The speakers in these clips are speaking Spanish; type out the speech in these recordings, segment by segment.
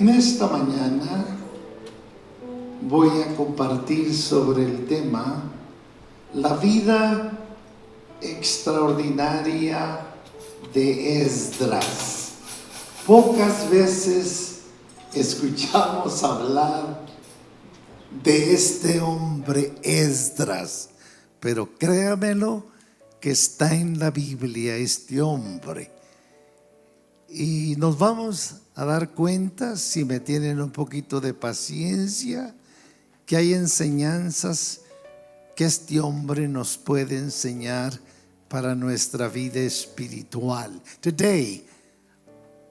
En esta mañana voy a compartir sobre el tema la vida extraordinaria de Esdras. Pocas veces escuchamos hablar de este hombre Esdras, pero créamelo que está en la Biblia este hombre. Y nos vamos a dar cuenta, si me tienen un poquito de paciencia, que hay enseñanzas que este hombre nos puede enseñar para nuestra vida espiritual. Today,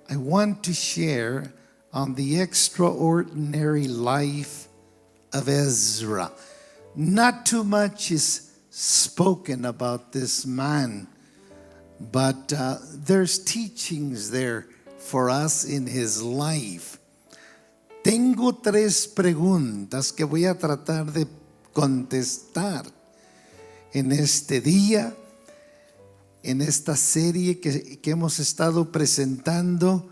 I want to share on the extraordinary life of Ezra. Not too much is spoken about this man, but there's teachings there for us in his life. Tengo 3 preguntas que voy a tratar de contestar en este día, en esta serie que hemos estado presentando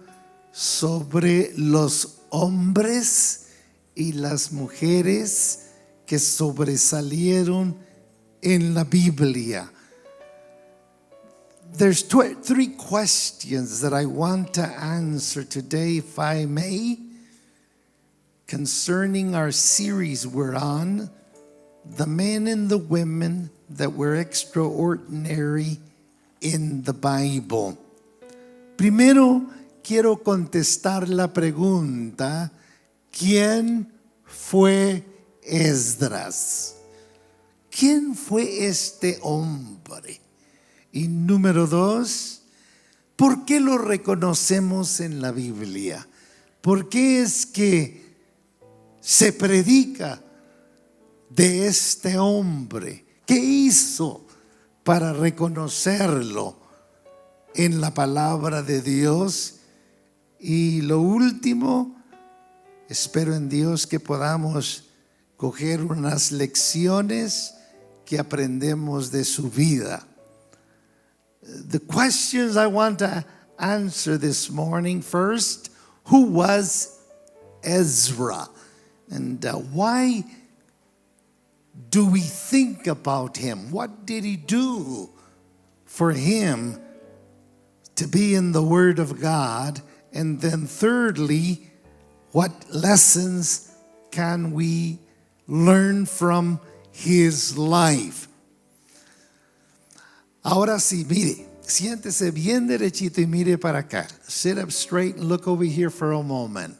sobre los hombres y las mujeres que sobresalieron en la Biblia. There's 3 questions that I want to answer today, if I may, concerning our series we're on, the men and the women that were extraordinary in the Bible. Primero, quiero contestar la pregunta, ¿quién fue Esdras? ¿Quién fue este hombre? Y número 2, ¿por qué lo reconocemos en la Biblia? ¿Por qué es que se predica de este hombre? ¿Qué hizo para reconocerlo en la palabra de Dios? Y lo último, espero en Dios que podamos coger unas lecciones que aprendemos de su vida. The questions I want to answer this morning: first, who was Ezra? And why do we think about him? What did he do for him to be in the Word of God? And then thirdly, what lessons can we learn from his life? Ahora sí, mire, siéntese bien derechito y mire para acá. Sit up straight and look over here for a moment.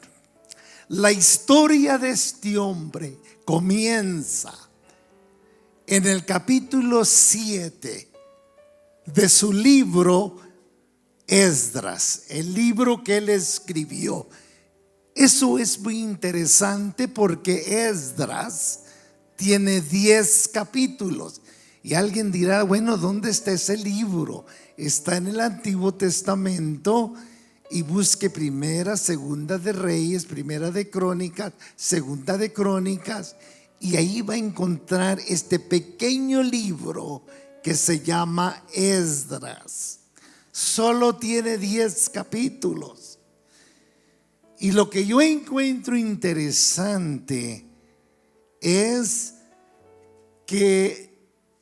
La historia de este hombre comienza en el capítulo 7 de su libro Esdras, el libro que él escribió. Eso es muy interesante porque Esdras tiene 10 capítulos. Y alguien dirá, bueno, ¿dónde está ese libro? Está en el Antiguo Testamento, y busque Primera, Segunda de Reyes, Primera de Crónicas, Segunda de Crónicas, y ahí va a encontrar este pequeño libro que se llama Esdras. Solo tiene 10 capítulos. Y lo que yo encuentro interesante es que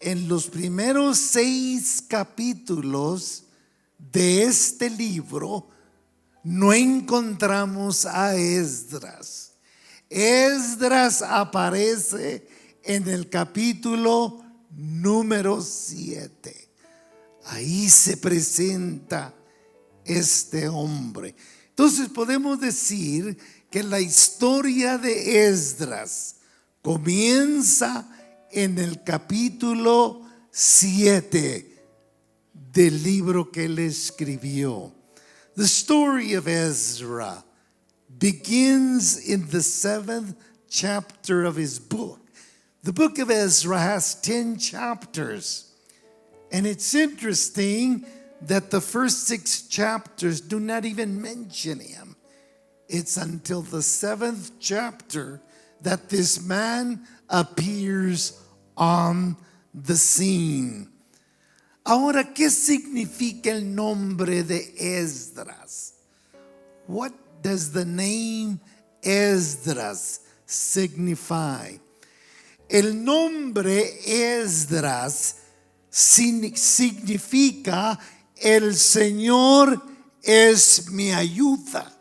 en los primeros 6 capítulos de este libro no encontramos a Esdras. Esdras aparece en el capítulo número 7. Ahí se presenta este hombre. Entonces podemos decir que la historia de Esdras comienza en el capítulo 7 del libro que él escribió. The story of Ezra begins in the 7th chapter of his book. The book of Ezra has 10 chapters. And it's interesting that the first 6 chapters do not even mention him. It's until the 7th chapter that this man appears on the scene. Ahora, ¿qué significa el nombre de Esdras? What does the name Esdras signify? El nombre Esdras significa el Señor es mi ayuda.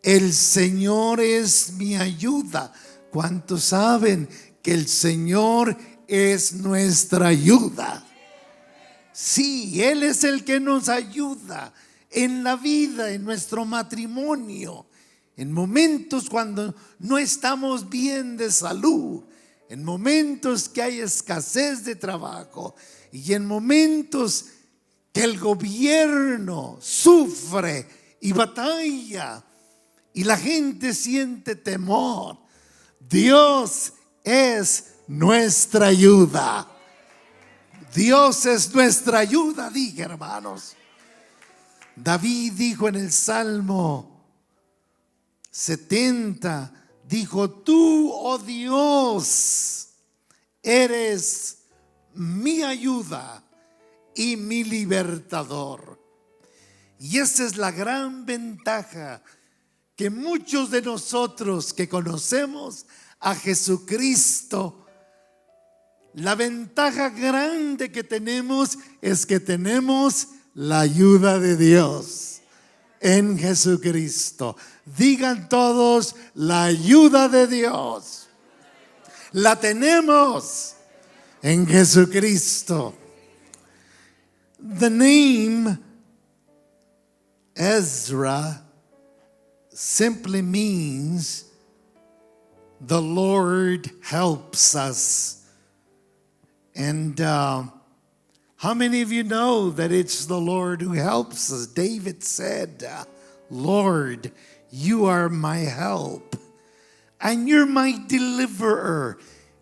El Señor es mi ayuda. ¿Cuántos saben que el Señor es nuestra ayuda? Sí, Él es el que nos ayuda en la vida, en nuestro matrimonio, en momentos cuando no estamos bien de salud, en momentos que hay escasez de trabajo y en momentos que el gobierno sufre y batalla y la gente siente temor. Dios es nuestra ayuda. Dios es nuestra ayuda, dije, hermanos. David dijo en el Salmo 70, dijo: tú, oh Dios, eres mi ayuda y mi libertador. Y esa es la gran ventaja que muchos de nosotros que conocemos a Jesucristo, la ventaja grande que tenemos es que tenemos la ayuda de Dios en Jesucristo. Digan todos: la ayuda de Dios la tenemos en Jesucristo. The name Ezra simply means the Lord helps us. And how many of you know that it's the Lord who helps us? David said, Lord, you are my help and you're my deliverer.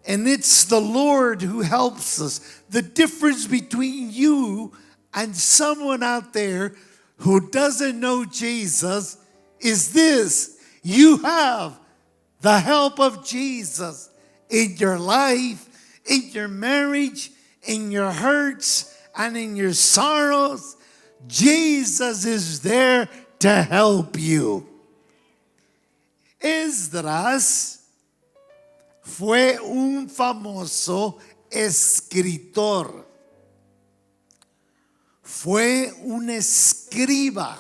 And it's the Lord who helps us. The difference between you and someone out there who doesn't know Jesus is this: you have the help of Jesus in your life, in your marriage, in your hurts, and in your sorrows. Jesus is there to help you. Esdras fue un famoso escritor. Fue un escriba.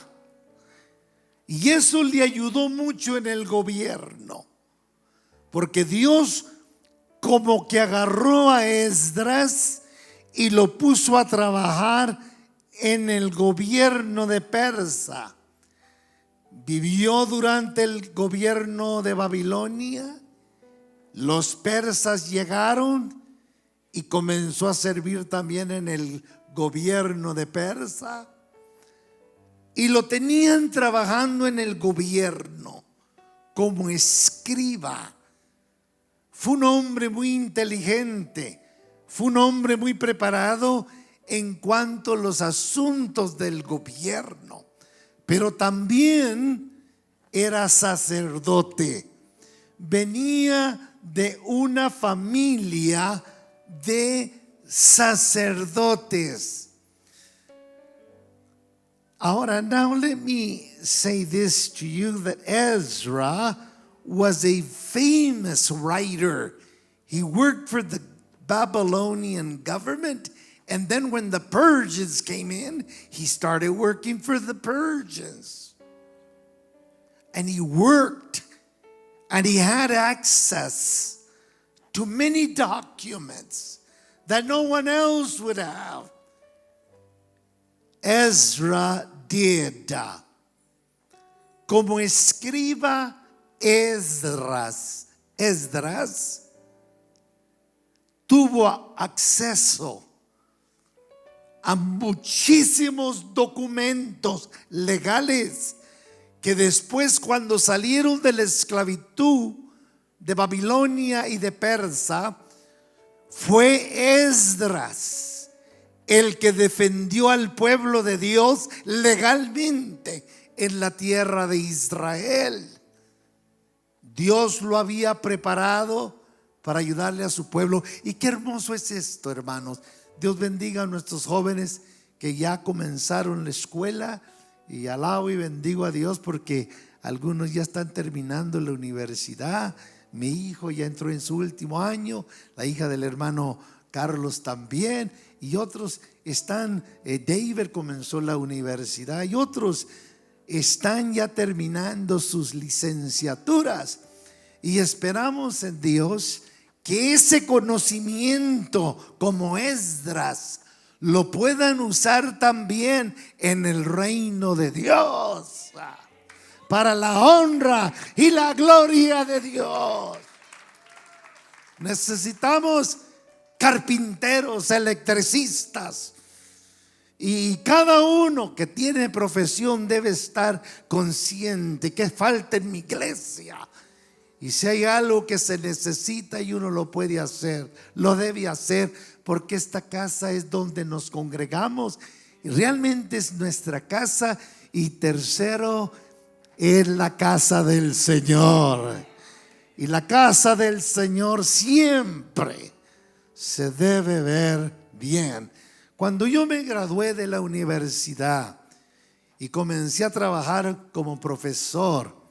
Y eso le ayudó mucho en el gobierno. Porque Dios como que agarró a Esdras y lo puso a trabajar en el gobierno de Persa. Vivió durante el gobierno de Babilonia. Los persas llegaron y comenzó a servir también en el gobierno de Persa. Y lo tenían trabajando en el gobierno como escriba. Fue un hombre muy inteligente, fue un hombre muy preparado en cuanto a los asuntos del gobierno, pero también era sacerdote. Venía de una familia de sacerdotes. Ahora, now let me say this to you, that Ezra was a famous writer. He worked for the Babylonian government, and then when the Persians came in, he started working for the Persians. And he worked, and he had access to many documents that no one else would have. Ezra did. Como escriba Esdras tuvo acceso a muchísimos documentos legales que después, cuando salieron de la esclavitud de Babilonia y de Persa, fue Esdras el que defendió al pueblo de Dios legalmente en la tierra de Israel. Dios lo había preparado para ayudarle a su pueblo. Y qué hermoso es esto, hermanos. Dios bendiga a nuestros jóvenes que ya comenzaron la escuela Y alabo y bendigo a Dios porque algunos ya están terminando la universidad. Mi hijo ya entró en su último año, la hija del hermano Carlos también, y otros están, David comenzó la universidad y otros están ya terminando sus licenciaturas. Y esperamos en Dios que ese conocimiento, como Esdras, lo puedan usar también en el reino de Dios, para la honra y la gloria de Dios. Necesitamos carpinteros, electricistas, y cada uno que tiene profesión debe estar consciente que falta en mi iglesia. Y si hay algo que se necesita y uno lo puede hacer, lo debe hacer, porque esta casa es donde nos congregamos y realmente es nuestra casa. Y tercero, es la casa del Señor. Y la casa del Señor siempre se debe ver bien. Cuando yo me gradué de la universidad y comencé a trabajar como profesor,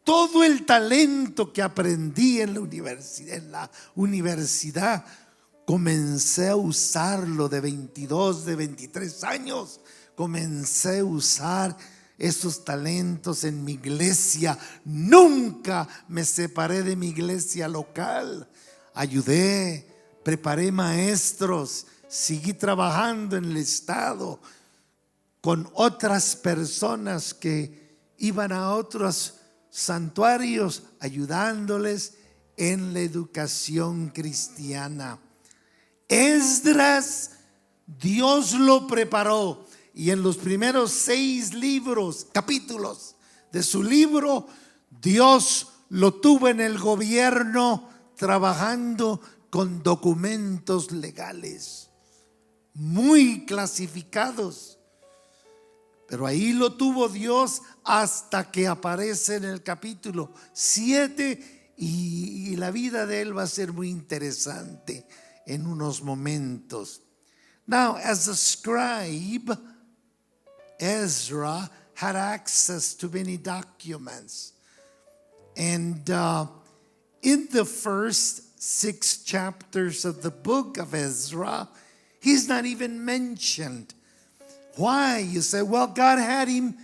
todo el talento que aprendí en la universidad, comencé a usarlo de 22, de 23 años. Comencé a usar esos talentos en mi iglesia. Nunca me separé de mi iglesia local. Ayudé, preparé maestros, seguí trabajando en el estado con otras personas que iban a otros santuarios, ayudándoles en la educación cristiana. Esdras, Dios lo preparó, y en los primeros 6 capítulos de su libro, Dios lo tuvo en el gobierno trabajando con documentos legales muy clasificados. Pero ahí lo tuvo Dios hasta que aparece en el capítulo 7, y la vida de él va a ser muy interesante en unos momentos. Now, as a scribe, Ezra had access to many documents. And in the first 6 chapters of the book of Ezra, he's not even mentioned. Why? You say, well, God had him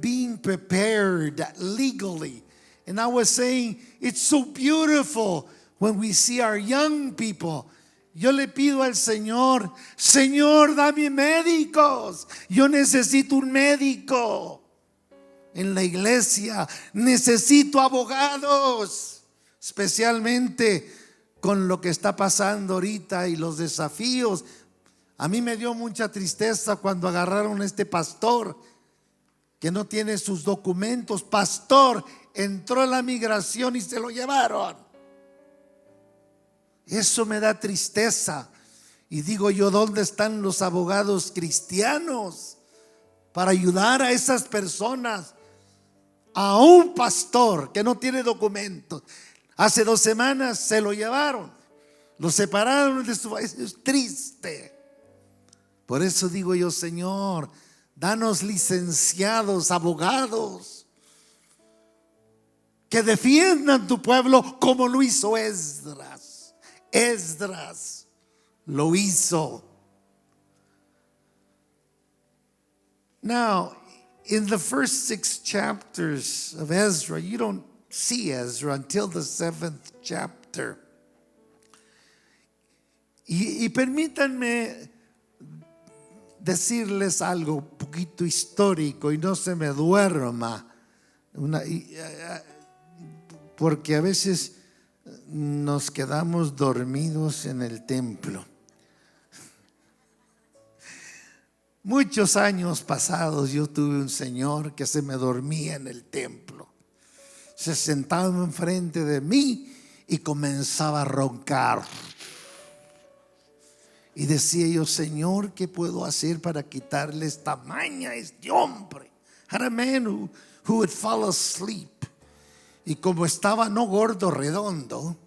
being prepared legally. And I was saying, it's so beautiful when we see our young people. Yo le pido al Señor, Señor, dame médicos. Yo necesito un médico en la iglesia. Necesito abogados, especialmente con lo que está pasando ahorita y los desafíos. A mí me dio mucha tristeza cuando agarraron a este pastor que no tiene sus documentos. Pastor, entró a la migración y se lo llevaron. Eso me da tristeza. Y digo yo, ¿dónde están los abogados cristianos para ayudar a esas personas? A un pastor que no tiene documentos, hace 2 semanas se lo llevaron, lo separaron de su país. Es triste. Por eso digo yo, Señor, danos licenciados, abogados que defiendan tu pueblo como lo hizo Esdras. Esdras lo hizo. Now, in the first 6 chapters of Ezra, you don't see Ezra until the 7th chapter. Y permítanme decirles algo un poquito histórico y no se me duerma, porque a veces nos quedamos dormidos en el templo. Muchos años pasados yo tuve un señor que se me dormía en el templo. Se sentaba enfrente de mí y comenzaba a roncar. Y decía yo, Señor, ¿qué puedo hacer para quitarle esta maña a este hombre? Had a man who would fall asleep. Y como estaba no gordo, redondo,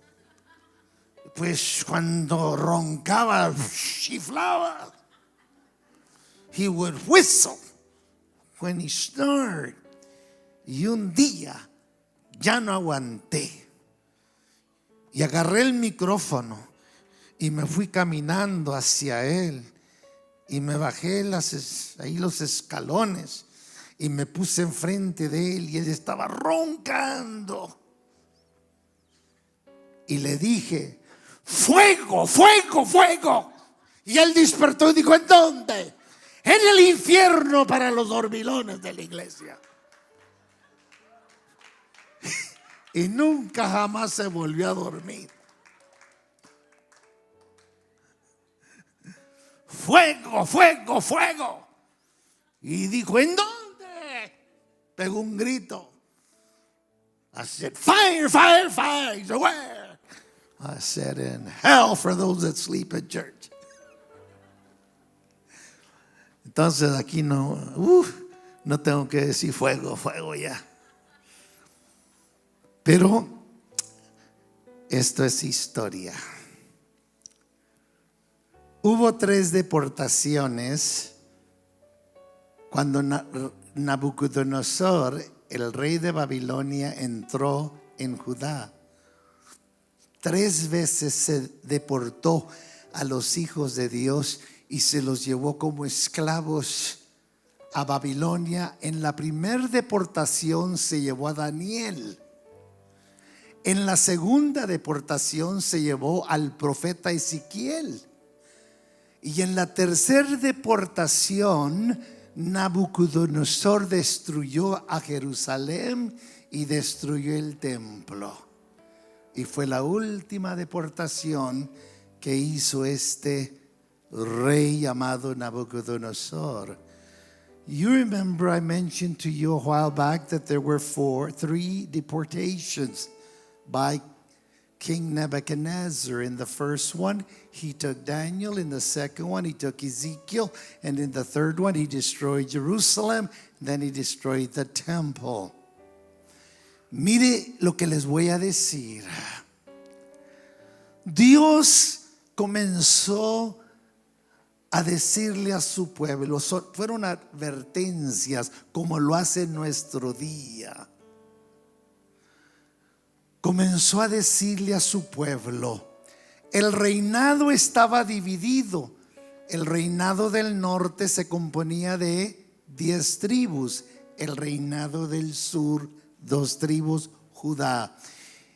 pues cuando roncaba, chiflaba. He would whistle. when he started. Y un día ya no aguanté. Y agarré el micrófono y me fui caminando hacia él. Y me bajé ahí los escalones y me puse enfrente de él y él estaba roncando. Y le dije: fuego, fuego, fuego. Y él despertó y dijo: ¿en dónde? En el infierno para los dormilones de la iglesia. Y nunca jamás se volvió a dormir. Fuego, fuego, fuego. Y dijo: ¿en dónde? Pegó un grito. I said: fire, fire, fire. He said: where? I said: in hell for those that sleep at church. Entonces aquí no tengo que decir fuego, fuego ya. Pero esto es historia. Hubo 3 deportaciones cuando Nabucodonosor, el rey de Babilonia, entró en Judá. 3 veces se deportó a los hijos de Dios y se los llevó como esclavos a Babilonia. En la primera deportación se llevó a Daniel. En la segunda deportación se llevó al profeta Ezequiel. Y en la tercera deportación, Nabucodonosor destruyó a Jerusalén y destruyó el templo. Y fue la última deportación que hizo este rey llamado Nabucodonosor. You remember I mentioned to you a while back that there were 3 deportations by King Nebuchadnezzar. In the first one, he took Daniel. In the second one, he took Ezekiel. And in the third one, he destroyed Jerusalem. Then he destroyed the temple. Mire lo que les voy a decir. Dios comenzó a decirle a su pueblo, fueron advertencias como lo hace en nuestro día. Comenzó a decirle a su pueblo: el reinado estaba dividido. El reinado del norte se componía de 10 tribus. El reinado del sur, 2 tribus, Judá.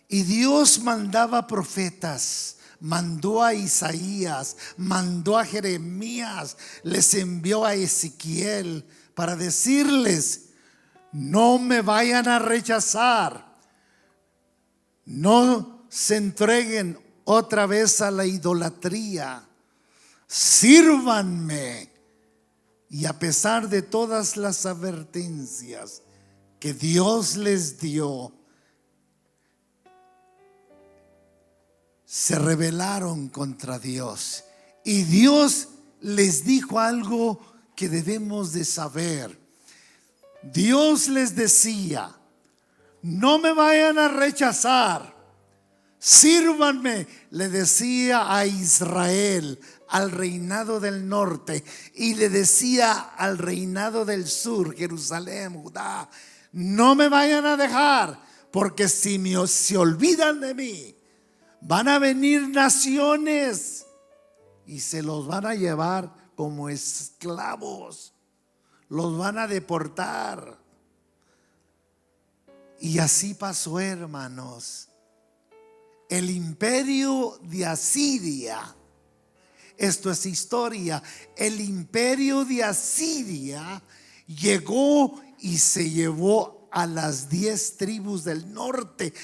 Y Dios mandaba profetas. Mandó a Isaías, mandó a Jeremías, les envió a Ezequiel para decirles: no me vayan a rechazar. No se entreguen otra vez a la idolatría. Sírvanme. Y a pesar de todas las advertencias que Dios les dio, se rebelaron contra Dios. Y Dios les dijo algo que debemos de saber. Dios les decía: no me vayan a rechazar, sírvanme. Le decía a Israel, al reinado del norte, y le decía al reinado del sur, Jerusalén, Judá: no me vayan a dejar, porque si se olvidan de mí, van a venir naciones y se los van a llevar como esclavos, los van a deportar. Y así pasó, hermanos. El imperio de Asiria, esto es historia, el imperio de Asiria llegó y se llevó a las 10 tribus del norte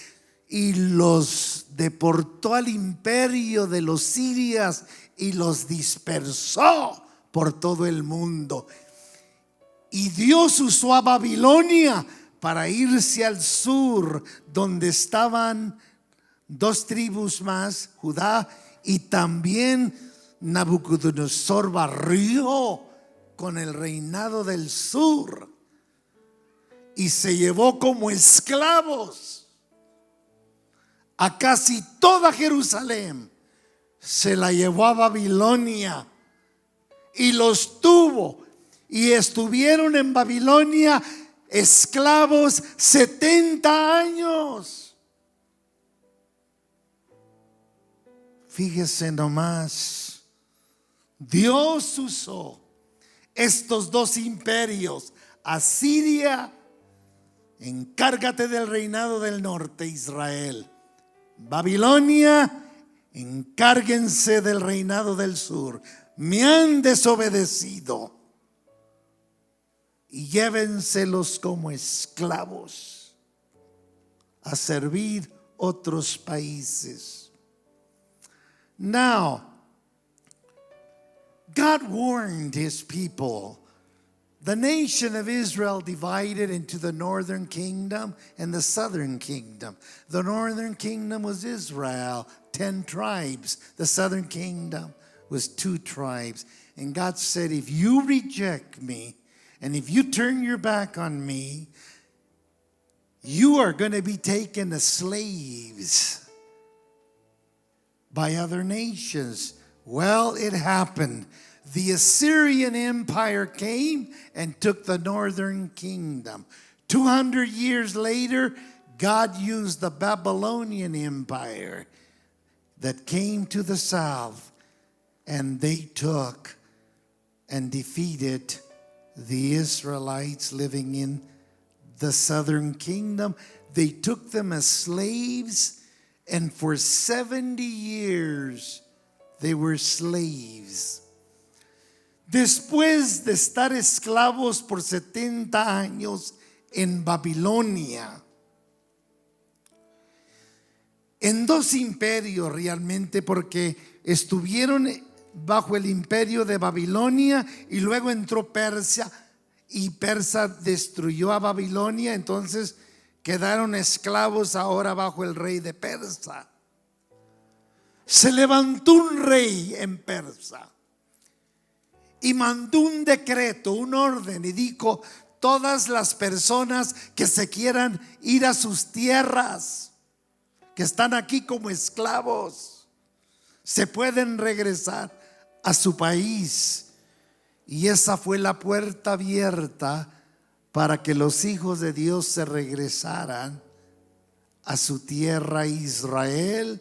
y los deportó al imperio de los sirios y los dispersó por todo el mundo. Y Dios usó a Babilonia para irse al sur, donde estaban 2 tribus más, Judá, y también Nabucodonosor barrió con el reinado del sur y se llevó como esclavos a casi toda Jerusalén. Se la llevó a Babilonia y los tuvo. y estuvieron en Babilonia esclavos 70 años. Fíjese nomás, Dios usó estos dos imperios, Asiria, encárgate del reinado del norte, Israel. Babilonia, encárguense del reinado del sur. Me han desobedecido y llévenselos como esclavos a servir otros países. Now, God warned his people. The nation of Israel divided into the northern kingdom and the southern kingdom. The northern kingdom was Israel, 10 tribes. The southern kingdom was 2 tribes. And God said, if you reject me and if you turn your back on me, you are going to be taken as slaves by other nations. Well, it happened. The Assyrian Empire came and took the northern kingdom. 200 years later, God used the Babylonian Empire that came to the south, and they took and defeated the Israelites living in the southern kingdom. They took them as slaves, and for 70 years they were slaves. Después de estar esclavos por 70 años en Babilonia, en 2 imperios realmente, porque estuvieron bajo el imperio de Babilonia y luego entró Persia y Persia destruyó a Babilonia, entonces quedaron esclavos ahora bajo el rey de Persia. Se levantó un rey en Persia y mandó un decreto, un orden, y dijo: todas las personas que se quieran ir a sus tierras, que están aquí como esclavos, se pueden regresar a su país. Y esa fue la puerta abierta para que los hijos de Dios se regresaran a su tierra Israel,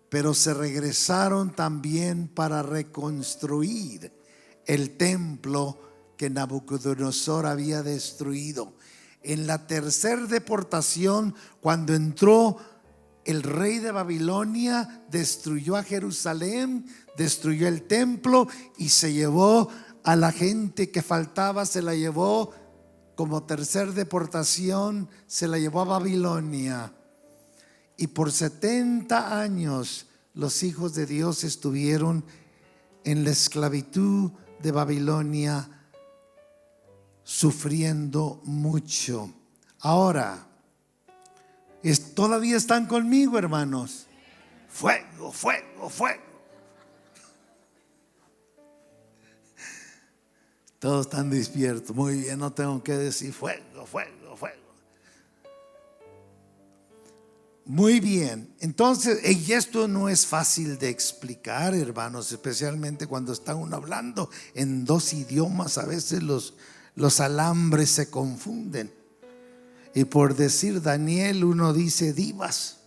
pero se regresaron también para reconstruir el templo que Nabucodonosor había destruido. En la tercera deportación, cuando entró el rey de Babilonia, destruyó a Jerusalén, destruyó el templo y se llevó a la gente que faltaba, se la llevó como tercera deportación, se la llevó a Babilonia. Y por 70 años los hijos de Dios estuvieron en la esclavitud de Babilonia, sufriendo mucho. Ahora, ¿todavía están conmigo, hermanos? Fuego, fuego, fuego. Todos están despiertos. Muy bien, no tengo que decir fuego, fuego, fuego. Muy bien, entonces, y esto no es fácil de explicar, hermanos, especialmente cuando está uno hablando en 2 idiomas. A veces los alambres se confunden. Y por decir Daniel, uno dice Divas.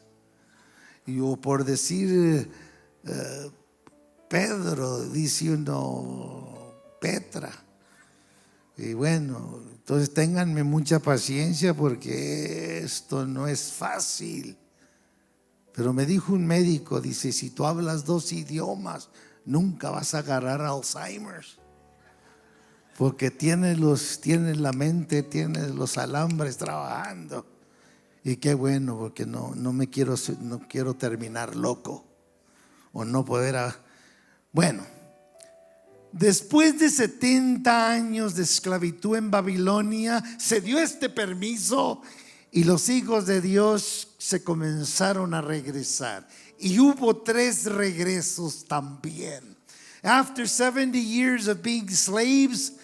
O por decir Pedro, dice uno Petra. Y bueno, entonces ténganme mucha paciencia porque esto no es fácil. Pero me dijo un médico, dice: si tú hablas 2 idiomas, nunca vas a agarrar Alzheimer's. Porque tienes la mente, tienes los alambres trabajando. Y qué bueno, porque no quiero terminar loco o no poder. Bueno, después de 70 años de esclavitud en Babilonia, se dio este permiso y los hijos de Dios se comenzaron a regresar. Y hubo 3 regresos también. After 70 years of being slaves,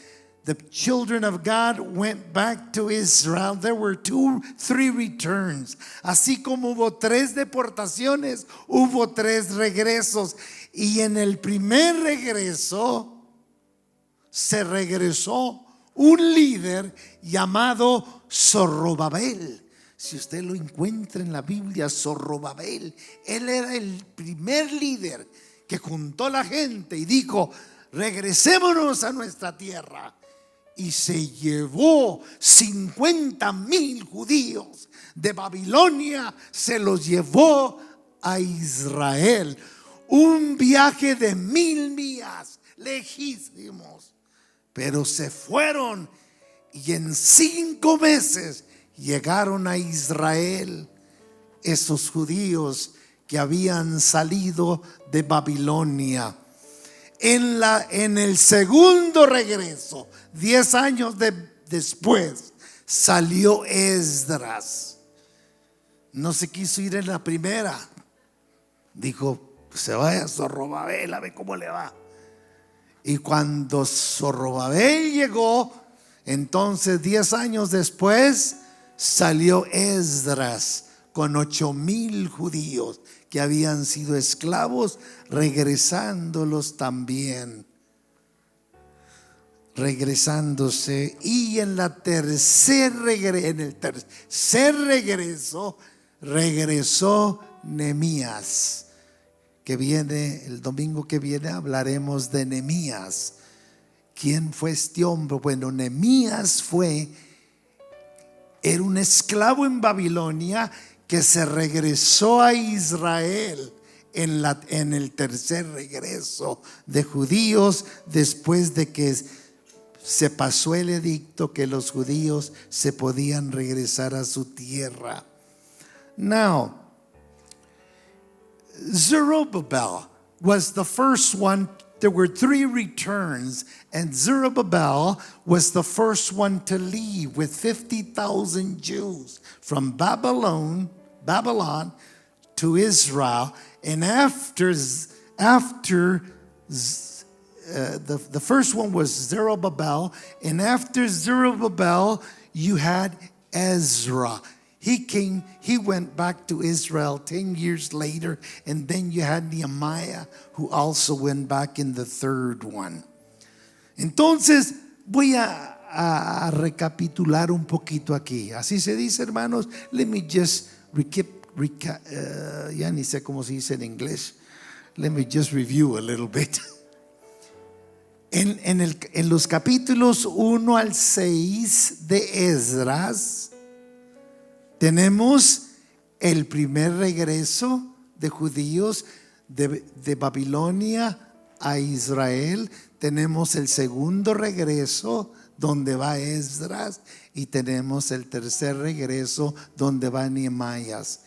the children of God went back to Israel. There were 3 returns. Así como hubo 3 deportaciones, hubo 3 regresos. Y en el primer regreso, se regresó un líder llamado Zorobabel. Si usted lo encuentra en la Biblia, Zorobabel, él era el primer líder que juntó a la gente y dijo: regresémonos a nuestra tierra. Y se llevó 50,000 judíos de Babilonia, se los llevó a Israel. Un viaje de 1,000 millas, lejísimos. Pero se fueron y en 5 meses llegaron a Israel esos judíos que habían salido de Babilonia. En el segundo regreso, 10 años después, salió Esdras. No se quiso ir en la primera. Dijo: se vaya a Zorobabel, a ver cómo le va. Y cuando Zorobabel llegó, entonces 10 años después, salió Esdras con 8,000 judíos que habían sido esclavos, regresándolos también. Regresándose. Y en el tercer regreso, regresó Nehemías, que viene el domingo que viene. Hablaremos de Nehemías. ¿Quién fue este hombre? Bueno, Nehemías era un esclavo en Babilonia que se regresó a Israel en el tercer regreso de judíos, después de que se pasó el edicto que los judíos se podían regresar a su tierra. Now, Zerubbabel was the first one. There were 3 returns, and Zerubbabel was the first one to leave with 50,000 Jews from Babylon to Israel. And after the first one was Zerubbabel, and after Zerubbabel you had Ezra. He went back to Israel 10 years later, and then you had Nehemiah, who also went back in the third one. Entonces voy a recapitular un poquito aquí. Así se dice, hermanos. Let me just ya ni sé cómo se dice en inglés. Let me just review a little bit. En los capítulos 1 al 6 de Esdras, tenemos el primer regreso de judíos de Babilonia a Israel. Tenemos el segundo regreso donde va Esdras, y tenemos el tercer regreso donde va Nehemías.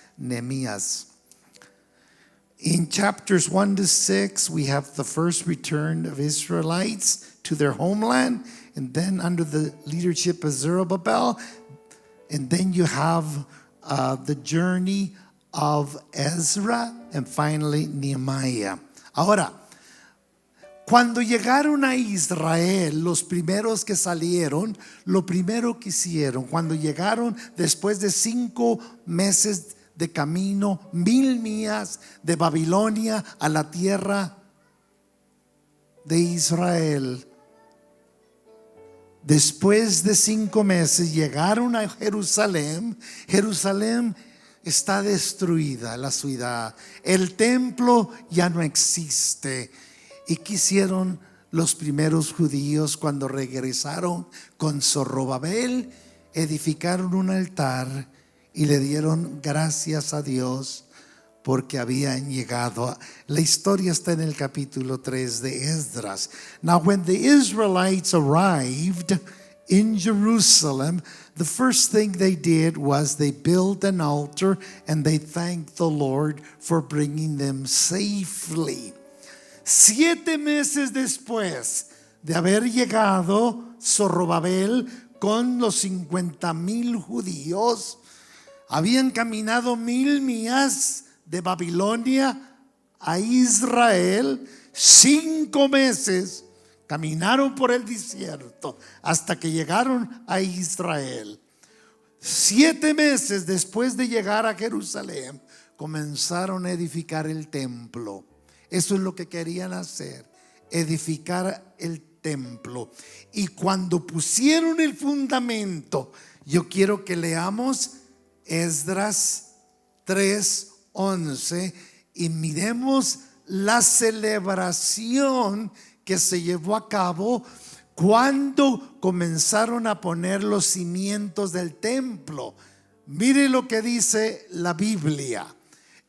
In chapters 1 to 6, we have the first return of Israelites to their homeland, and then under the leadership of Zerubbabel. And then you have the journey of Ezra, and finally Nehemiah. Ahora, cuando llegaron a Israel, los primeros que salieron, lo primero que hicieron, cuando llegaron después de 5 meses de camino, 1,000 millas de Babilonia a la tierra de Israel, después de 5 meses llegaron a Jerusalén. Jerusalén está destruida, la ciudad. El templo ya no existe. ¿Y qué hicieron los primeros judíos cuando regresaron con Zorobabel? Edificaron un altar y le dieron gracias a Dios porque habían llegado. La historia está en el capítulo 3 de Esdras. Now, when the Israelites arrived in Jerusalem, the first thing they did was they built an altar and they thanked the Lord for bringing them safely. 7 meses después de haber llegado Zorobabel con los 50,000 judíos, habían caminado 1,000 millas de Babilonia a Israel. 5 meses caminaron por el desierto hasta que llegaron a Israel. 7 meses después de llegar a Jerusalén, comenzaron a edificar el templo. Eso es lo que querían hacer, edificar el templo. Y cuando pusieron el fundamento, yo quiero que leamos Esdras 3:11 y miremos la celebración que se llevó a cabo cuando comenzaron a poner los cimientos del templo. Mire lo que dice la Biblia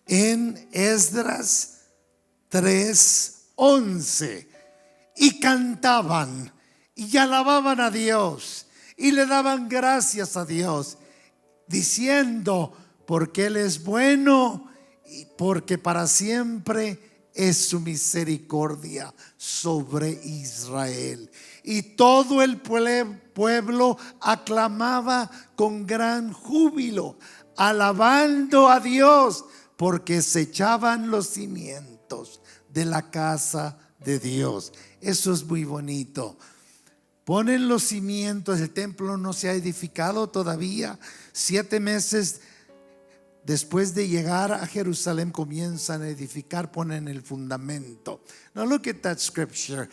en Esdras 3:11. Y cantaban y alababan a Dios y le daban gracias a Dios, diciendo: porque Él es bueno y porque para siempre es su misericordia sobre Israel. Y todo el pueblo aclamaba con gran júbilo, alabando a Dios, porque se echaban los cimientos de la casa de Dios. Eso es muy bonito. Ponen los cimientos, el templo no se ha edificado todavía. 7 meses después de llegar a Jerusalén comienzan a edificar, ponen el fundamento. Now look at that scripture.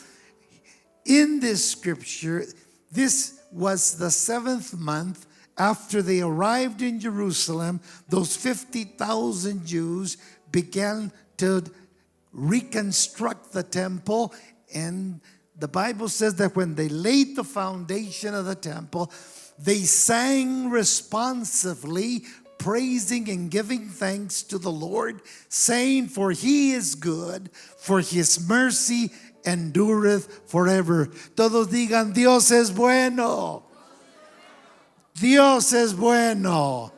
In this scripture, this was the 7th month after they arrived in Jerusalem. Those 50,000 Jews began to reconstruct the temple, and the Bible says that when they laid the foundation of the temple, they sang responsively, praising and giving thanks to the Lord, saying, for He is good, for His mercy endureth forever. Todos digan: Dios es bueno. Dios es bueno.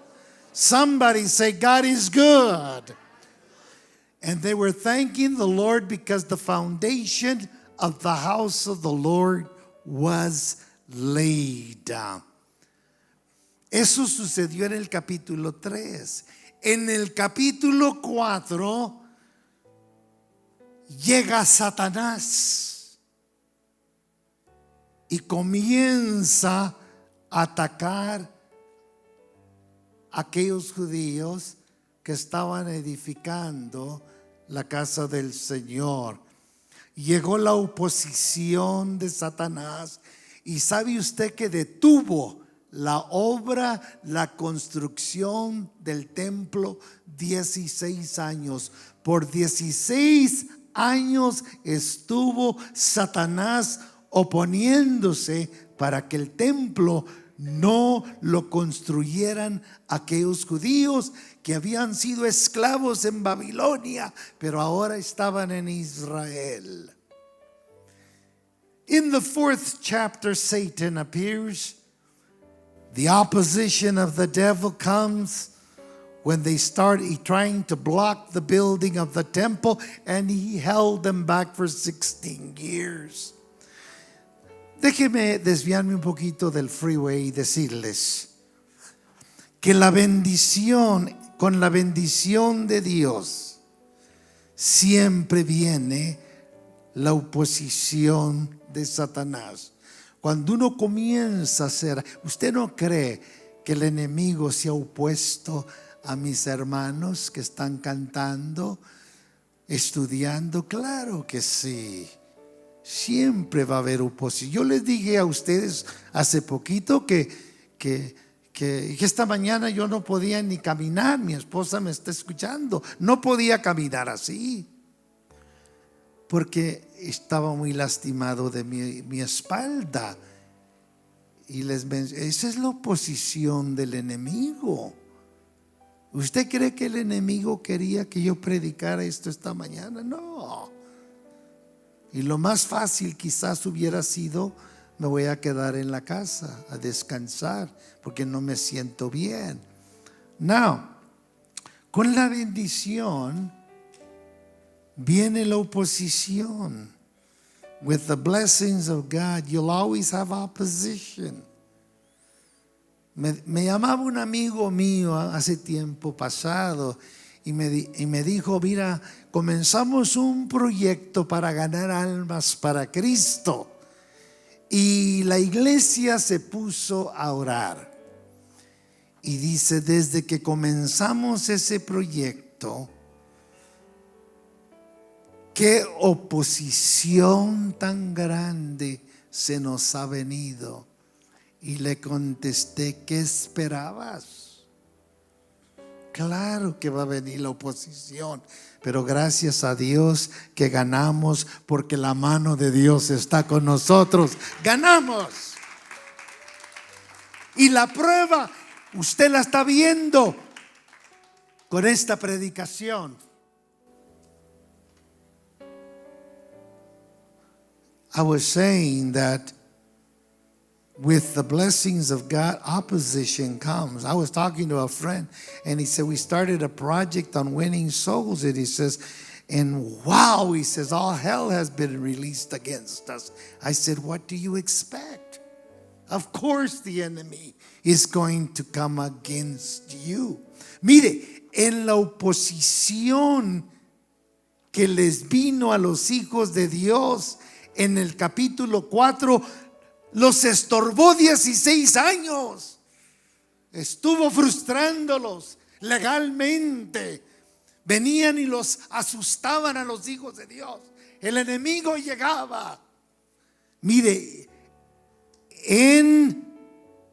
Somebody say, God is good. And they were thanking the Lord because the foundation of the house of the Lord was laid down. Eso sucedió en el capítulo 3. En el capítulo 4 llega Satanás y comienza a atacar a aquellos judíos que estaban edificando la casa del Señor. Llegó la oposición de Satanás y sabe usted que detuvo la obra, la construcción del templo 16 años. Por 16 años estuvo Satanás oponiéndose para que el templo no lo construyeran aquellos judíos que habían sido esclavos en Babilonia, pero ahora estaban en Israel. In the 4th chapter, Satan appears. The opposition of the devil comes when they start trying to block the building of the temple, and he held them back for 16 years. Déjeme desviarme un poquito del freeway y decirles que con la bendición de Dios, siempre viene la oposición de Satanás. Cuando uno comienza a hacer, ¿usted no cree que el enemigo se ha opuesto a mis hermanos que están cantando, estudiando? Claro que sí. Siempre va a haber oposición. Yo les dije a ustedes hace poquito que esta mañana yo no podía ni caminar. Mi esposa me está escuchando. No podía caminar así porque estaba muy lastimado de mi espalda. Y esa es la oposición del enemigo. ¿Usted cree que el enemigo quería que yo predicara esto esta mañana? No. Y lo más fácil quizás hubiera sido: me voy a quedar en la casa a descansar porque no me siento bien. Now, con la bendición viene la oposición. With the blessings of God, you'll always have opposition. Me llamaba un amigo mío hace tiempo pasado y me dijo: mira, comenzamos un proyecto para ganar almas para Cristo. Y la iglesia se puso a orar. Y dice: desde que comenzamos ese proyecto, qué oposición tan grande se nos ha venido. Y le contesté, ¿qué esperabas? Claro que va a venir la oposición, pero gracias a Dios que ganamos, porque la mano de Dios está con nosotros. Ganamos. Y la prueba, usted la está viendo con esta predicación. I was saying that with the blessings of God, opposition comes. I was talking to a friend, and he said, we started a project on winning souls. And he says, and wow, he says, all hell has been released against us. I said, what do you expect? Of course the enemy is going to come against you. Mire, en la oposición que les vino a los hijos de Dios en el capítulo 4, los estorbó 16 años. Estuvo frustrándolos legalmente. Venían y los asustaban a los hijos de Dios. El enemigo llegaba. Mire, en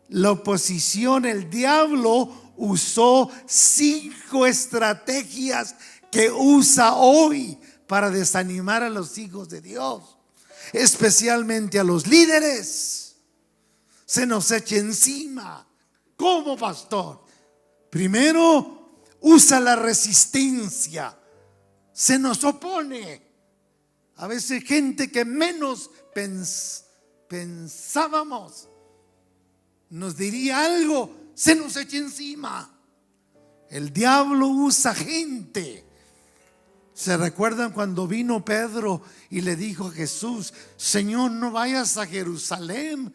la oposición el diablo usó 5 estrategias que usa hoy para desanimar a los hijos de Dios, especialmente a los líderes. Se nos echa encima. ¿Cómo, pastor? Primero, usa la resistencia. Se nos opone. A veces gente que menos pensábamos nos diría algo, se nos echa encima. El diablo usa gente. ¿Se recuerdan cuando vino Pedro y le dijo a Jesús, Señor, no vayas a Jerusalén?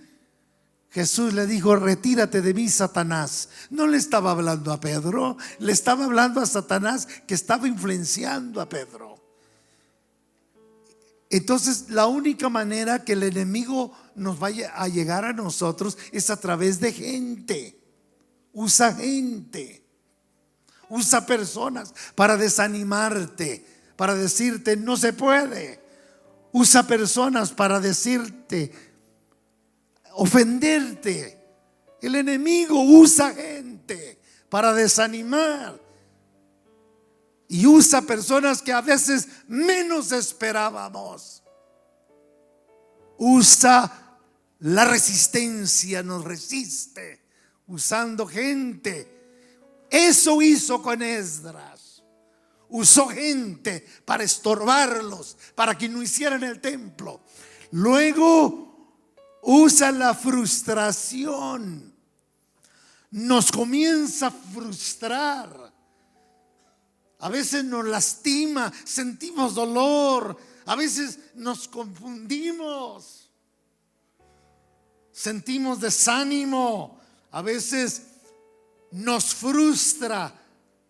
Jesús le dijo, retírate de mí, Satanás. No le estaba hablando a Pedro, le estaba hablando a Satanás, que estaba influenciando a Pedro. Entonces, la única manera que el enemigo nos vaya a llegar a nosotros es a través de gente. Usa gente. Usa personas para desanimarte, para decirte no se puede. Usa personas para decirte, ofenderte. El enemigo usa gente para desanimar. Y usa personas que a veces menos esperábamos. Usa la resistencia, nos resiste, usando gente. Eso hizo con Esdras. Usó gente para estorbarlos, para que no hicieran el templo. Luego usa la frustración. Nos comienza a frustrar. A veces nos lastima, sentimos dolor. A veces nos confundimos. Sentimos desánimo. A veces nos frustra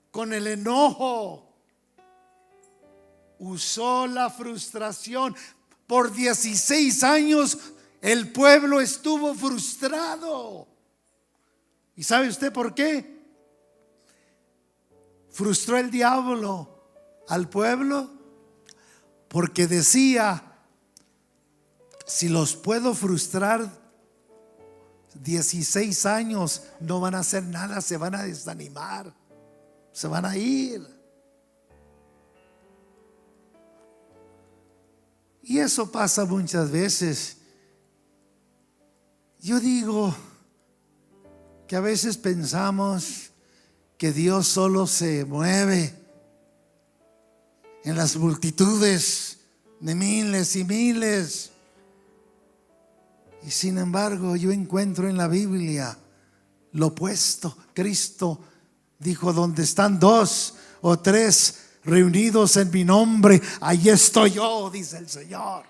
con el enojo. Usó la frustración. Por 16 años el pueblo estuvo frustrado. ¿Y sabe usted por qué? Frustró el diablo al pueblo porque decía, si los puedo frustrar 16 años, no van a hacer nada, se van a desanimar, se van a ir. Y eso pasa muchas veces. Yo digo que a veces pensamos que Dios solo se mueve en las multitudes de miles y miles. Y sin embargo, yo encuentro en la Biblia lo opuesto. Cristo dijo, donde están 2 o 3 reunidos en mi nombre, ahí estoy yo, dice el Señor.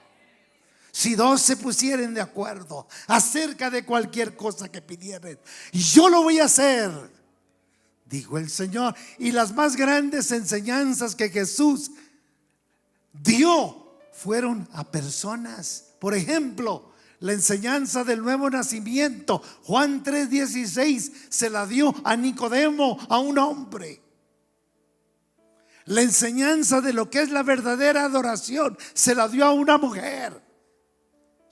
Si 2 se pusieren de acuerdo acerca de cualquier cosa que pidieran, yo lo voy a hacer, dijo el Señor. Y las más grandes enseñanzas que Jesús dio fueron a personas. Por ejemplo, la enseñanza del nuevo nacimiento, Juan 3:16, se la dio a Nicodemo, a un hombre. La enseñanza de lo que es la verdadera adoración se la dio a una mujer.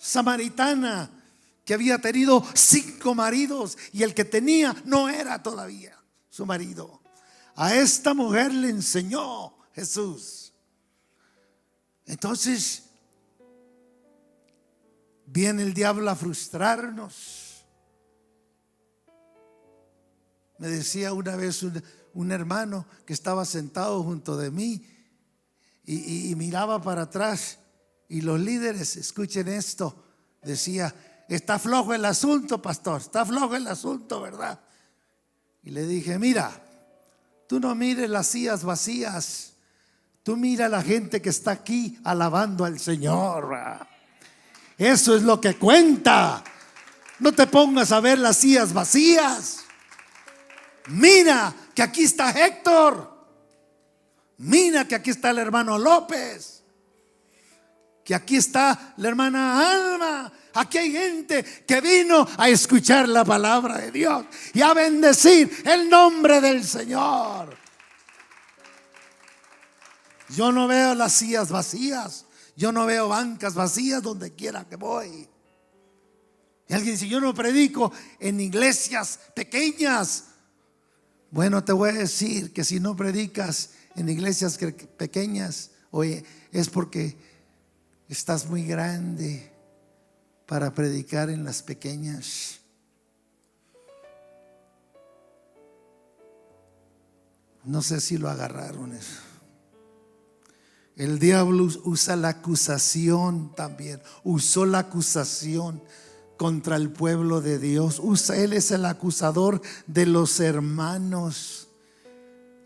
samaritana que había tenido 5 maridos y el que tenía no era todavía su marido. A esta mujer le enseñó Jesús. Entonces viene el diablo a frustrarnos. Me decía una vez un hermano que estaba sentado junto de mí y miraba para atrás, y los líderes, escuchen esto, decía: está flojo el asunto, pastor, está flojo el asunto, ¿verdad? Y le dije: mira, tú no mires las sillas vacías, tú mira a la gente que está aquí alabando al Señor. Eso es lo que cuenta. No te pongas a ver las sillas vacías. Mira que aquí está Héctor. Mira que aquí está el hermano López. Que aquí está la hermana Alma. Aquí hay gente que vino a escuchar la palabra de Dios y a bendecir el nombre del Señor. Yo no veo las sillas vacías. Yo no veo bancas vacías donde quiera que voy. Y alguien dice: yo no predico en iglesias pequeñas. Bueno, te voy a decir que si no predicas en iglesias pequeñas, oye, es porque estás muy grande para predicar en las pequeñas. No sé si lo agarraron eso. El diablo usa la acusación también. Usó la acusación contra el pueblo de Dios. Él es el acusador de los hermanos.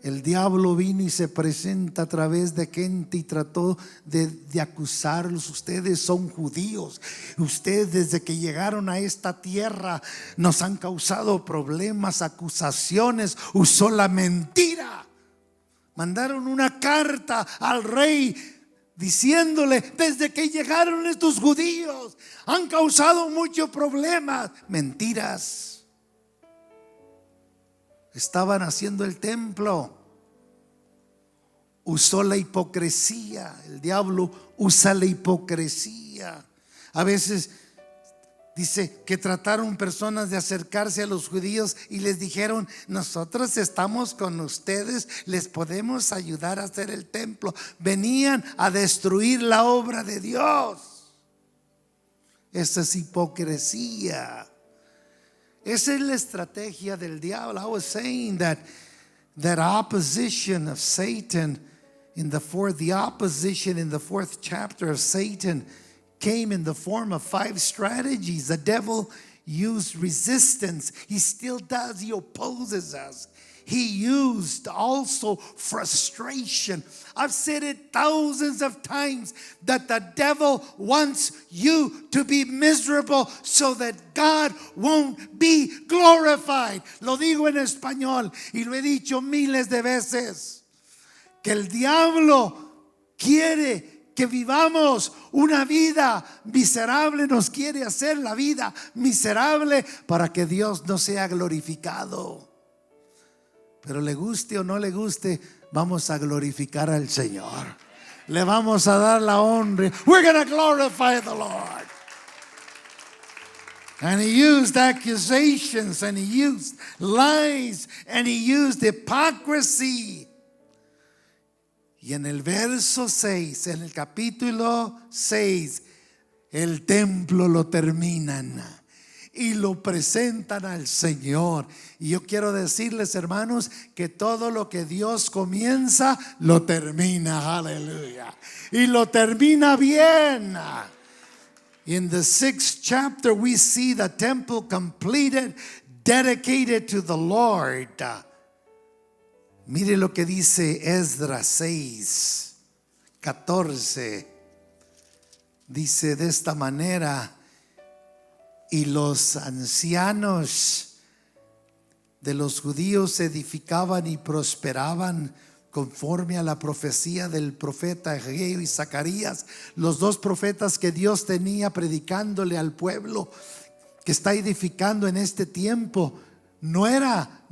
El diablo vino y se presenta a través de gente y trató de acusarlos. Ustedes son judíos. Ustedes desde que llegaron a esta tierra nos han causado problemas, acusaciones. Usó la mentira. Mandaron una carta al rey diciéndole: desde que llegaron estos judíos han causado muchos problemas. Mentiras. Estaban haciendo el templo. Usó la hipocresía. El diablo usa la hipocresía. A veces dice que trataron personas de acercarse a los judíos y les dijeron: nosotros estamos con ustedes, les podemos ayudar a hacer el templo. Venían a destruir la obra de Dios. Esa es hipocresía. Esa es la estrategia del diablo. I was saying that opposition of Satan the opposition in the 4th chapter of Satan came in the form of 5 strategies. The devil used resistance. He still does. He opposes us. He used also frustration. I've said it thousands of times that the devil wants you to be miserable so that God won't be glorified. Lo digo en español y lo he dicho miles de veces, que el diablo quiere que vivamos una vida miserable, nos quiere hacer la vida miserable para que Dios no sea glorificado. Pero le guste o no le guste, vamos a glorificar al Señor. Le vamos a dar la honra. We're going to glorify the Lord. And he used accusations, and he used lies, and he used hypocrisy. Y en el verso 6, en el capítulo 6, el templo lo terminan y lo presentan al Señor. Y yo quiero decirles, hermanos, que todo lo que Dios comienza, lo termina. Aleluya. Y lo termina bien. In the 6th chapter, we see the temple completed, dedicated to the Lord. Mire lo que dice Esdras 6:14. Dice de esta manera: y los ancianos de los judíos edificaban y prosperaban conforme a la profecía del profeta Ageo y Zacarías, los 2 profetas que Dios tenía predicándole al pueblo que está edificando en este tiempo. No era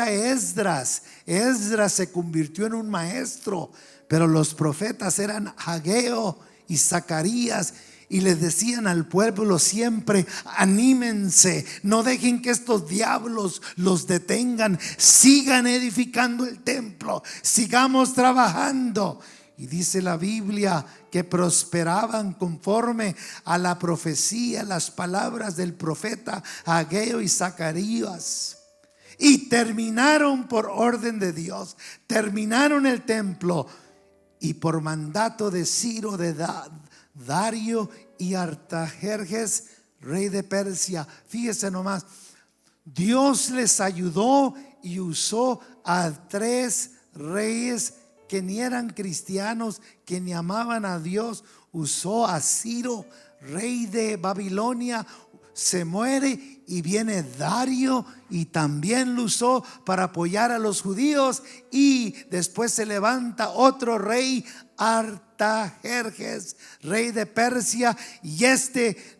Esdras. Esdras se convirtió en un maestro, pero los profetas eran Ageo y Zacarías. Y les decían al pueblo siempre: anímense, no dejen que estos diablos los detengan, sigan edificando el templo, sigamos trabajando. Y dice la Biblia que prosperaban conforme a la profecía, las palabras del profeta Ageo y Zacarías. Y terminaron por orden de Dios, terminaron el templo. Y por mandato de Ciro, de Dario y Artajerjes, rey de Persia. Fíjese nomás, Dios les ayudó y usó a 3 reyes que ni eran cristianos, que ni amaban a Dios. Usó a Ciro, rey de Babilonia. Se muere y viene Dario y también lo usó para apoyar a los judíos. Y después se levanta otro rey, Artajerjes, rey de Persia, y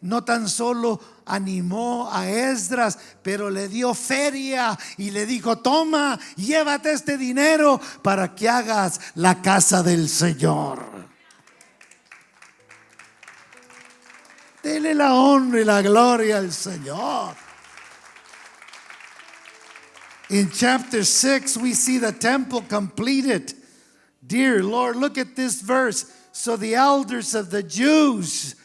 no tan solo animó a Esdras, pero le dio feria y le dijo: toma, llévate este dinero para que hagas la casa del Señor. Dele la honra y la gloria al Señor. In chapter 6 we see the temple completed. Dear Lord, look at this verse. So the elders of the Jews,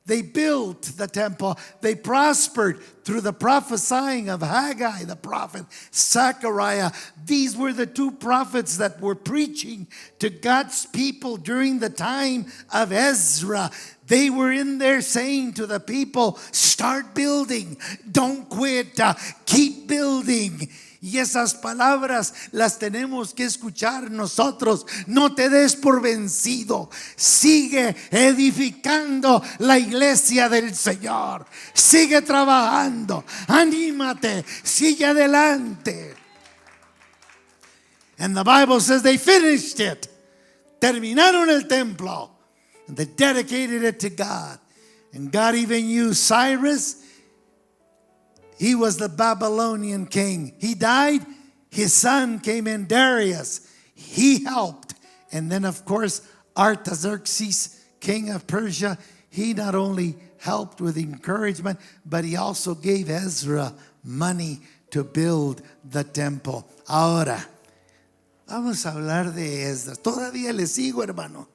they built the temple. They prospered through the prophesying of Haggai the prophet, Zechariah. These were the 2 prophets that were preaching to God's people during the time of Ezra. They were in there saying to the people: start building, don't quit, keep building. Y esas palabras las tenemos que escuchar nosotros. No te des por vencido. Sigue edificando la iglesia del Señor. Sigue trabajando. Anímate. Sigue adelante. And the Bible says they finished it. Terminaron el templo. And they dedicated it to God. And God even used Cyrus. He was the Babylonian king. He died. His son came in, Darius. He helped. And then, of course, Artaxerxes, king of Persia, he not only helped with encouragement, but he also gave Ezra money to build the temple. Ahora, vamos a hablar de Esdras. Todavía le sigo, hermano.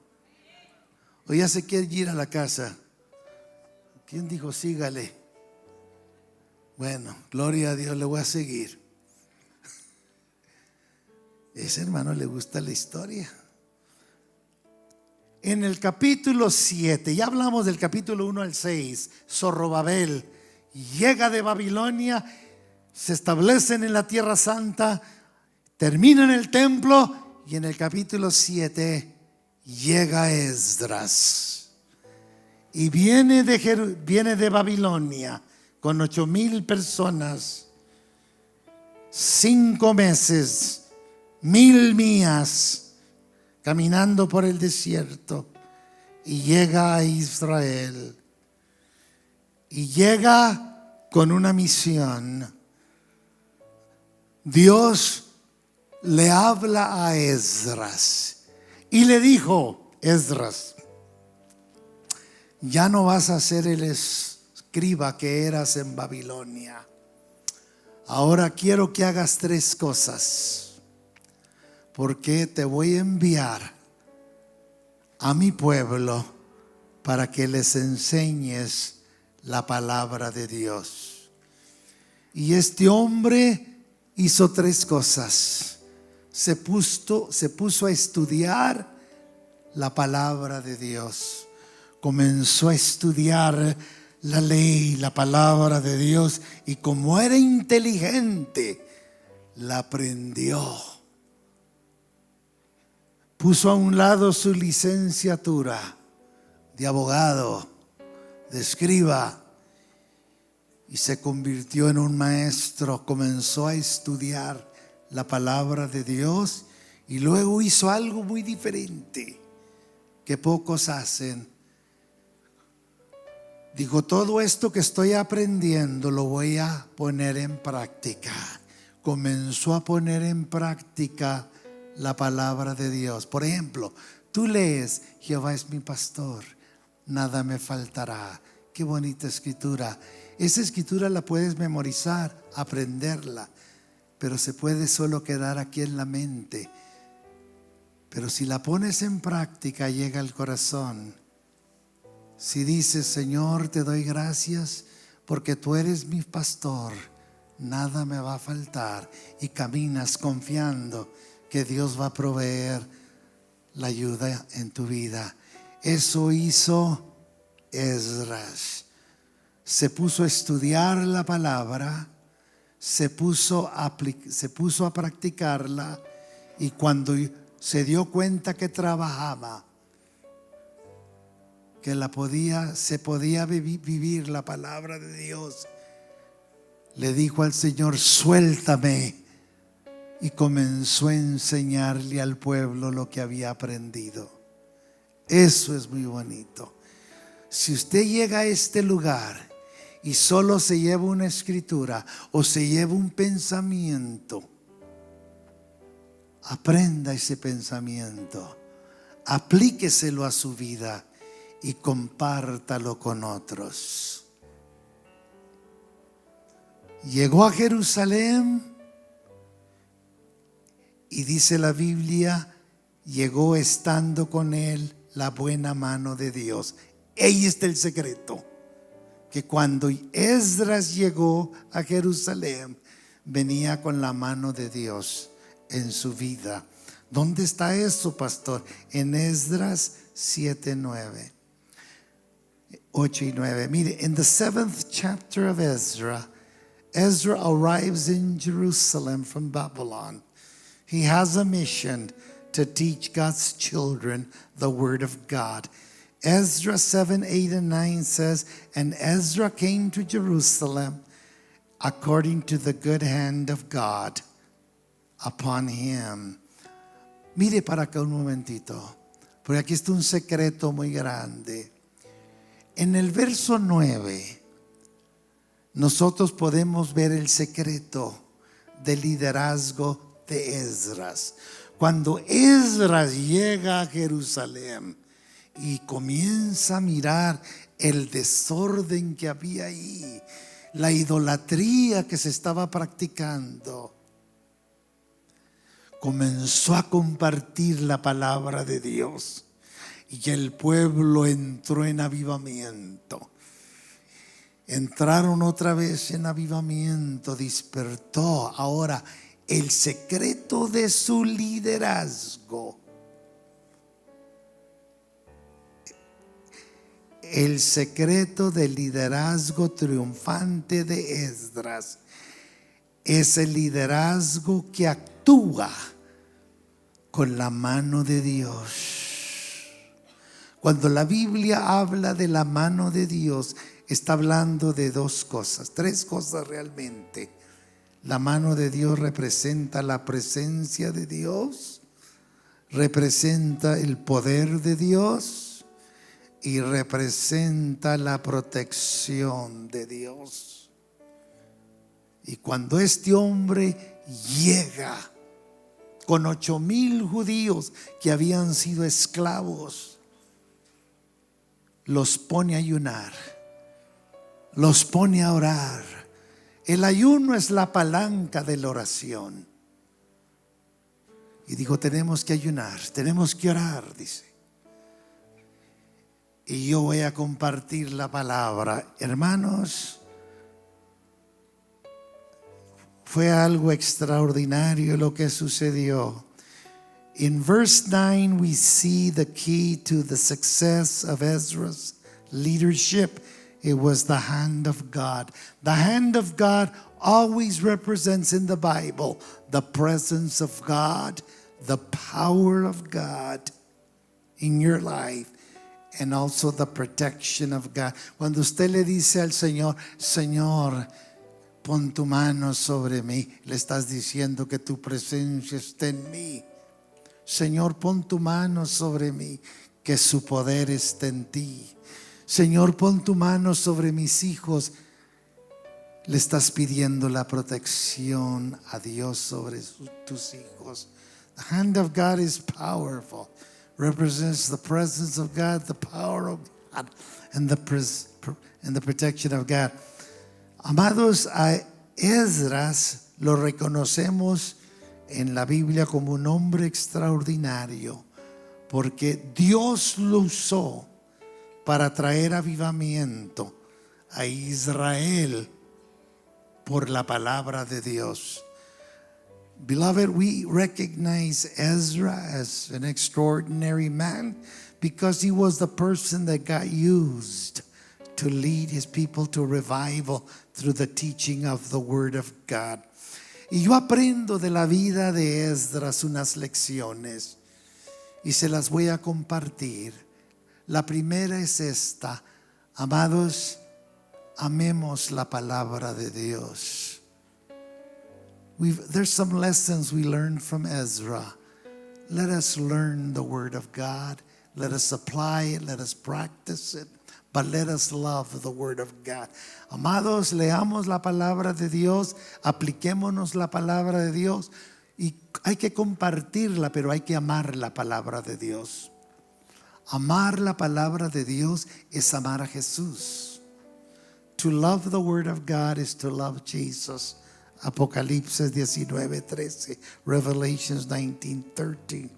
O ya se quiere ir a la casa. ¿Quién dijo sígale? Bueno, gloria a Dios, le voy a seguir. Ese hermano le gusta la historia. En el capítulo 7, ya hablamos del capítulo 1 al 6, Zorobabel llega de Babilonia, se establecen en la Tierra Santa, terminan el templo, y en el capítulo 7 llega Esdras. Y viene de Babilonia con 8,000 personas, 5 meses, 1,000 millas, caminando por el desierto, y llega a Israel. Y llega con una misión. Dios le habla a Esdras y le dijo: Esdras, ya no vas a ser el escriba que eras en Babilonia. Ahora quiero que hagas 3 cosas, porque te voy a enviar a mi pueblo para que les enseñes la palabra de Dios. Y este hombre hizo 3 cosas. Se puso a estudiar la palabra de Dios. Comenzó a estudiar la ley, la palabra de Dios, y como era inteligente, la aprendió. Puso a un lado su licenciatura de abogado, de escriba, y se convirtió en un maestro. Comenzó a estudiar la palabra de Dios, y luego hizo algo muy diferente que pocos hacen. Dijo: todo esto que estoy aprendiendo lo voy a poner en práctica. Comenzó a poner en práctica la palabra de Dios. Por ejemplo, tú lees: Jehová es mi pastor, nada me faltará. Qué bonita escritura. Esa escritura la puedes memorizar, aprenderla, pero se puede solo quedar aquí en la mente. Pero si la pones en práctica, llega al corazón. Si dices, Señor, te doy gracias porque tú eres mi pastor, nada me va a faltar, y caminas confiando que Dios va a proveer la ayuda en tu vida. Eso hizo Esdras. Se puso a estudiar la palabra, se puso a practicarla, y cuando se dio cuenta que trabajaba, que se podía vivir la palabra de Dios, le dijo al Señor, suéltame, y comenzó a enseñarle al pueblo lo que había aprendido. Eso es muy bonito. Si usted llega a este lugar y solo se lleva una escritura o se lleva un pensamiento, aprenda ese pensamiento, aplíqueselo a su vida y compártalo con otros. Llegó a Jerusalén y dice la Biblia, llegó estando con él la buena mano de Dios. Ahí está el secreto, que cuando Esdras llegó a Jerusalén, venía con la mano de Dios en su vida. ¿Dónde está eso, pastor? En Esdras 7:9, 8 y 9. Mire, in the 7th chapter of Ezra, Ezra arrives in Jerusalem from Babylon. He has a mission to teach God's children the word of God. Ezra 7, 8 and 9 says, and Ezra came to Jerusalem according to the good hand of God upon him. Mire para acá un momentito, porque aquí está un secreto muy grande. En el verso 9, nosotros podemos ver el secreto del liderazgo de Esdras. Cuando Esdras llega a Jerusalén y comienza a mirar el desorden que había ahí, la idolatría que se estaba practicando, comenzó a compartir la palabra de Dios, y el pueblo entró en avivamiento. Entraron otra vez en avivamiento, despertó. Ahora, el secreto de su liderazgo, el secreto del liderazgo triunfante de Esdras, es el liderazgo que actúa con la mano de Dios. Cuando la Biblia habla de la mano de Dios, está hablando de dos cosas, tres cosas realmente. La mano de Dios representa la presencia de Dios, representa el poder de Dios y representa la protección de Dios. Y cuando este hombre llega con 8,000 judíos que habían sido esclavos, los pone a ayunar, los pone a orar. El ayuno es la palanca de la oración. Y dijo, tenemos que ayunar, tenemos que orar, dice. Y yo voy a compartir la palabra. Hermanos, fue algo extraordinario lo que sucedió. In verse 9 we see the key to the success of Ezra's leadership. It was the hand of God. The hand of God always represents in the Bible the presence of God, the power of God in your life, and also the protection of God. Cuando usted le dice al Señor, Señor, pon tu mano sobre mí, le estás diciendo que tu presencia está en mí. Señor, pon tu mano sobre mí, que su poder está en ti. Señor, pon tu mano sobre mis hijos. Le estás pidiendo la protección a Dios sobre tus hijos. The hand of God is powerful. Represents the presence of God, the power of and the protection of God. Amados, a Esdras lo reconocemos en la Biblia como un hombre extraordinario, porque Dios lo usó para traer avivamiento a Israel por la palabra de Dios. Beloved, we recognize Ezra as an extraordinary man because he was the person that got used to lead his people to revival through the teaching of the Word of God. Y yo aprendo de la vida de Esdras unas lecciones y se las voy a compartir. La primera es esta: amados, amemos la palabra de Dios. There's some lessons we learned from Ezra. Let us learn the Word of God. Let us apply it. Let us practice it. But let us love the Word of God. Amados, leamos la palabra de Dios. Apliquémonos la palabra de Dios. Y hay que compartirla, pero hay que amar la palabra de Dios. Amar la palabra de Dios es amar a Jesús. To love the Word of God is to love Jesus. Apocalipsis 19:13, Revelations 19:13.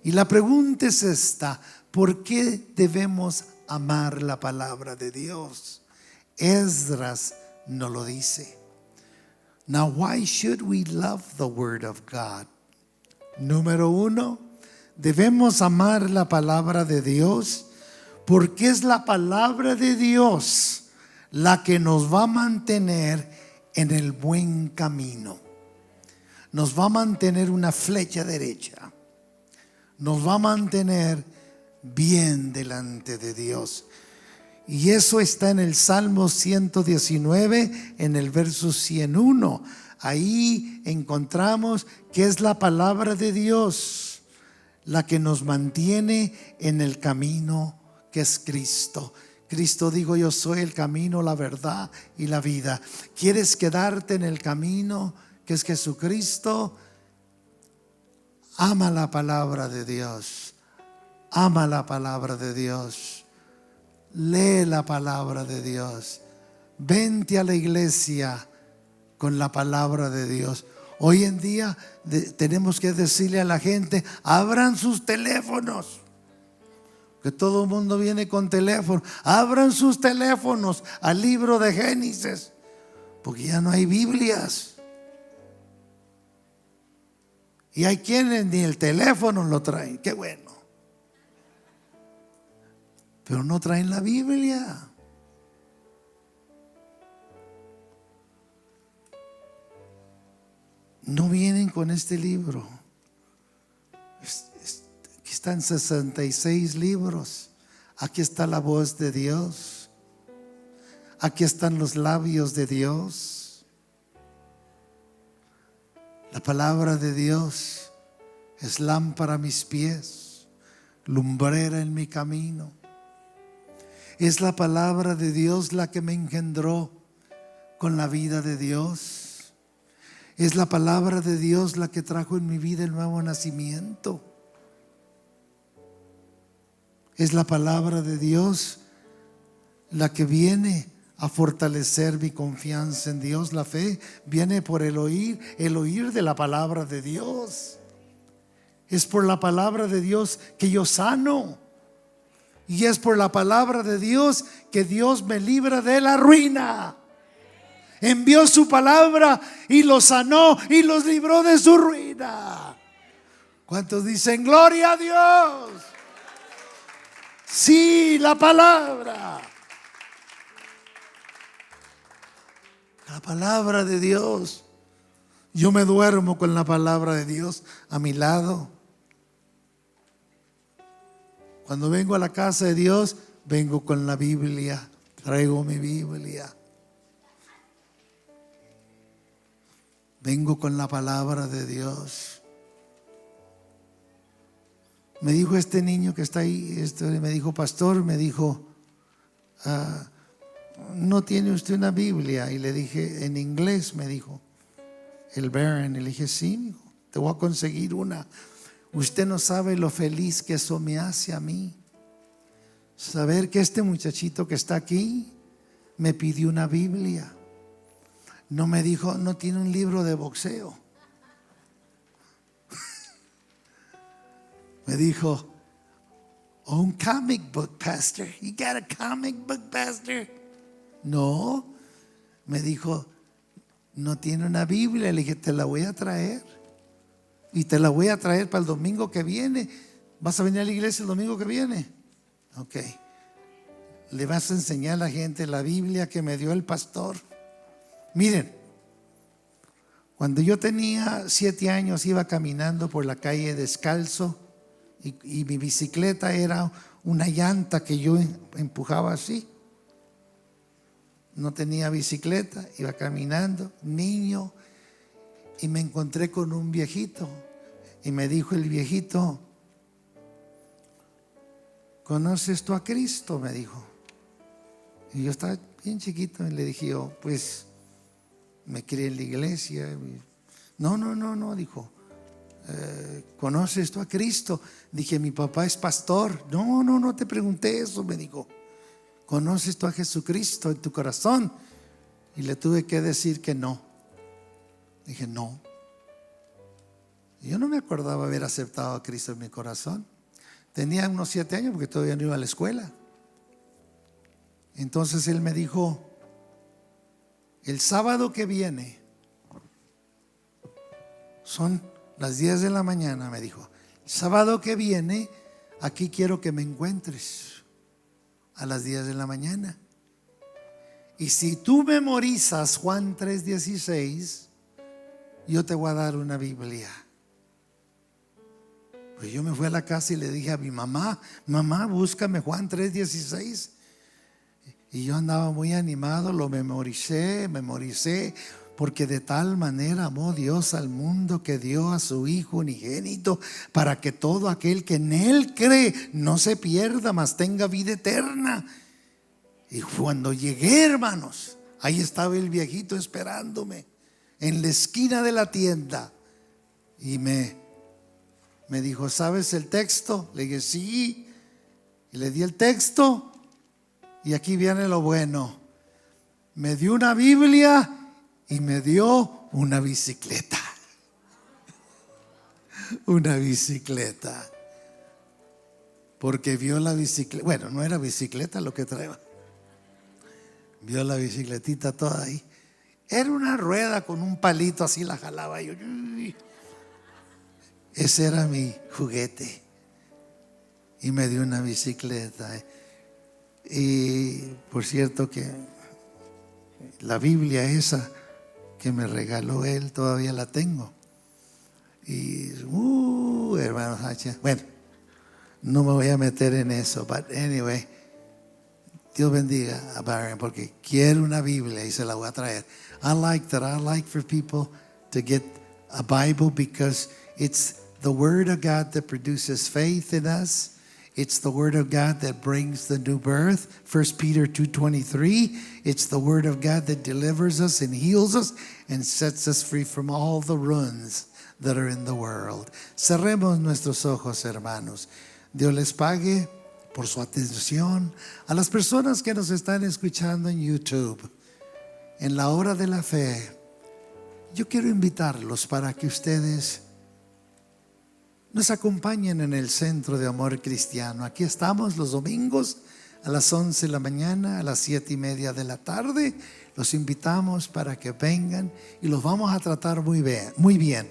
Y la pregunta es esta: ¿por qué debemos amar la palabra de Dios? Esdras no lo dice. Now, why should we love the Word of God? Número uno, debemos amar la palabra de Dios porque es la palabra de Dios la que nos va a mantener en el buen camino. Nos va a mantener una flecha derecha. Nos va a mantener bien delante de Dios. Y eso está en el Salmo 119, en el verso 101. Ahí encontramos que es la palabra de Dios la que nos mantiene en el camino que es Cristo. Cristo dijo: yo soy el camino, la verdad y la vida. ¿Quieres quedarte en el camino que es Jesucristo? Ama la palabra de Dios. Ama la palabra de Dios. Lee la palabra de Dios. Vente a la iglesia con la palabra de Dios. Hoy en día tenemos que decirle a la gente: abran sus teléfonos. Que todo el mundo viene con teléfono. Abran sus teléfonos al libro de Génesis, porque ya no hay Biblias. Y hay quienes ni el teléfono lo traen. Qué bueno. Pero no traen la Biblia. No vienen con este libro. Aquí están 66 libros. Aquí está la voz de Dios. Aquí están los labios de Dios. La palabra de Dios es lámpara a mis pies, lumbrera en mi camino. Es la palabra de Dios la que me engendró con la vida de Dios. Es la palabra de Dios la que trajo en mi vida el nuevo nacimiento. Es la palabra de Dios la que viene a fortalecer mi confianza en Dios. La fe viene por el oír de la palabra de Dios. Es por la palabra de Dios que yo sano. Y es por la palabra de Dios que Dios me libra de la ruina. Envió su palabra y los sanó y los libró de su ruina. ¿Cuántos dicen gloria a Dios? Sí, la palabra. La palabra de Dios. Yo me duermo con la palabra de Dios a mi lado. Cuando vengo a la casa de Dios, vengo con la Biblia. Traigo mi Biblia. Vengo con la palabra de Dios. Me dijo este niño que está ahí, me dijo: pastor, me dijo, ¿no tiene usted una Biblia? Y le dije, en inglés, me dijo, el Barron. Y le dije, sí, hijo, te voy a conseguir una. Usted no sabe lo feliz que eso me hace a mí. saber que este muchachito que está aquí me pidió una Biblia. No me dijo, no tiene un libro de boxeo. Me dijo, oh, un comic book, pastor. You got a comic book, pastor? No. Me dijo, no tiene una Biblia. Le dije, te la voy a traer. Y te la voy a traer para el domingo que viene. ¿Vas a venir a la iglesia el domingo que viene? Ok. Le vas a enseñar a la gente la Biblia que me dio el pastor. Miren, cuando yo tenía 7 años iba caminando por la calle descalzo y mi bicicleta era una llanta que yo empujaba así. No tenía bicicleta, iba caminando, niño, y me encontré con un viejito. Y me dijo el viejito, ¿conoces tú a Cristo? Me dijo. Y yo estaba bien chiquito y le dije yo, pues me crié en la iglesia. No, dijo, ¿conoces tú a Cristo? Dije, mi papá es pastor. No te pregunté eso, me dijo. ¿Conoces tú a Jesucristo en tu corazón? Y le tuve que decir que no. Dije, no. Yo no me acordaba haber aceptado a Cristo en mi corazón. Tenía unos 7 años porque todavía no iba a la escuela. Entonces él me dijo, el sábado que viene, son las 10 de la mañana, me dijo, el sábado que viene, aquí quiero que me encuentres a las 10 de la mañana. Y si tú memorizas Juan 3:16, yo te voy a dar una Biblia. Pues yo me fui a la casa y le dije a mi mamá, búscame Juan 3:16. Y yo andaba muy animado, lo memoricé, porque de tal manera amó Dios al mundo que dio a su Hijo unigénito, para que todo aquel que en Él cree no se pierda, mas tenga vida eterna. Y cuando llegué, hermanos, ahí estaba el viejito esperándome en la esquina de la tienda. Y me dijo, ¿sabes el texto? Le dije, sí. Y le di el texto. Y aquí viene lo bueno. Me dio una Biblia y me dio una bicicleta. Una bicicleta. Porque vio la bicicleta. Bueno, no era bicicleta lo que traía. Vio la bicicletita toda ahí. Era una rueda con un palito, así la jalaba yo. Ese era mi juguete. Y me dio una bicicleta. Y por cierto que la Biblia esa que me regaló él, todavía la tengo. Y hermanos, bueno, no me voy a meter en eso. But anyway, Dios bendiga a Barron, porque quiero una Biblia y se la voy a traer. I like for people to get a Bible, because it's the Word of God that produces faith in us. It's the Word of God that brings the new birth. 1 Peter 2:23. It's the Word of God that delivers us and heals us and sets us free from all the ruins that are in the world. Cerremos nuestros ojos, hermanos. Dios les pague por su atención. A las personas que nos están escuchando en YouTube, en la hora de la fe, yo quiero invitarlos para que ustedes nos acompañen en el Centro de Amor Cristiano. Aquí estamos los domingos a las 11 de la mañana, a las 7:30 de la tarde. Los invitamos para que vengan y los vamos a tratar muy bien.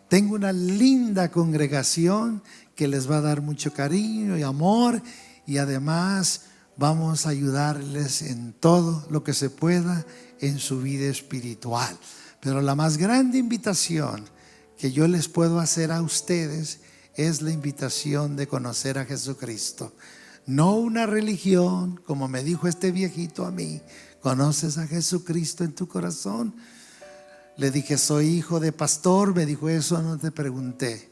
Tengo una linda congregación que les va a dar mucho cariño y amor, y además vamos a ayudarles en todo lo que se pueda en su vida espiritual. Pero la más grande invitación que yo les puedo hacer a ustedes es la invitación de conocer a Jesucristo. No una religión, como me dijo este viejito a mí. ¿Conoces a Jesucristo en tu corazón? Le dije, soy hijo de pastor. Me dijo, eso no te pregunté.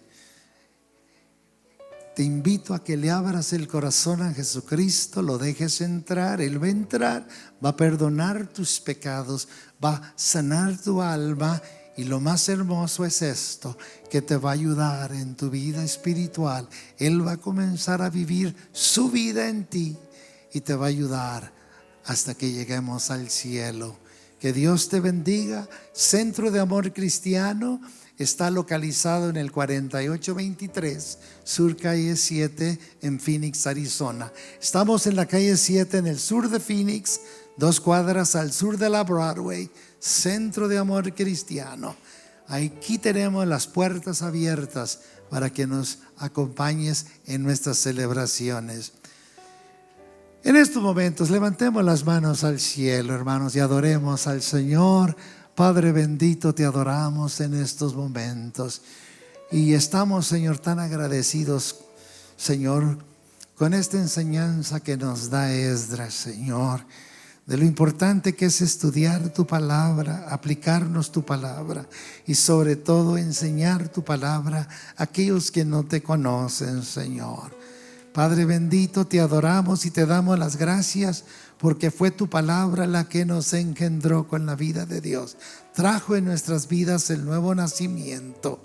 Te invito a que le abras el corazón a Jesucristo, lo dejes entrar. Él va a entrar, va a perdonar tus pecados, va a sanar tu alma. Y lo más hermoso es esto, que te va a ayudar en tu vida espiritual. Él va a comenzar a vivir su vida en ti. y te va a ayudar hasta que lleguemos al cielo. Que Dios te bendiga. Centro de Amor Cristiano está localizado en el 4823 Sur Calle 7 en Phoenix, Arizona. Estamos en la calle 7 en el sur de Phoenix, 2 cuadras al sur de la Broadway. Centro de Amor Cristiano. Aquí tenemos las puertas abiertas para que nos acompañes en nuestras celebraciones. En estos momentos levantemos las manos al cielo, hermanos, y adoremos al Señor. Padre bendito, te adoramos en estos momentos. Y estamos, Señor, tan agradecidos, Señor, con esta enseñanza que nos da Esdras, Señor, de lo importante que es estudiar tu palabra, aplicarnos tu palabra y sobre todo enseñar tu palabra a aquellos que no te conocen, Señor. Padre bendito, te adoramos y te damos las gracias porque fue tu palabra la que nos engendró con la vida de Dios. Trajo en nuestras vidas el nuevo nacimiento.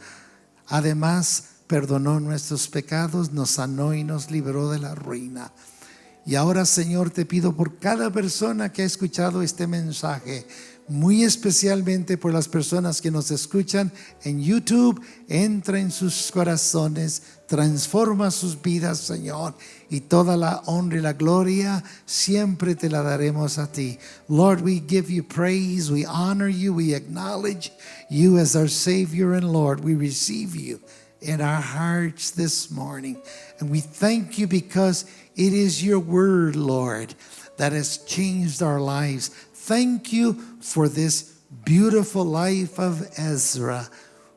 Además, perdonó nuestros pecados, nos sanó y nos libró de la ruina. Y ahora, Señor, te pido por cada persona que ha escuchado este mensaje, muy especialmente por las personas que nos escuchan en YouTube, entra en sus corazones, transforma sus vidas, Señor, y toda la honra y la gloria siempre te la daremos a ti. Lord, we give you praise, we honor you, we acknowledge you as our Savior and Lord. We receive you in our hearts this morning, and we thank you because it is your word, Lord, that has changed our lives. Thank you for this beautiful life of Ezra,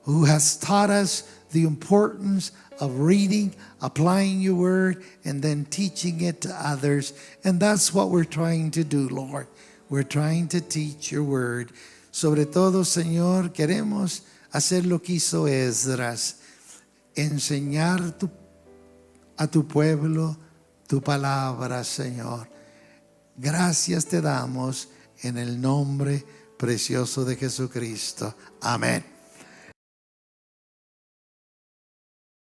who has taught us the importance of reading, applying your word, and then teaching it to others. And that's what we're trying to do, Lord. We're trying to teach your word. Sobre todo, Señor, queremos hacer lo que hizo Esdras, enseñar a tu pueblo tu palabra, Señor. Gracias te damos en el nombre precioso de Jesucristo. Amén.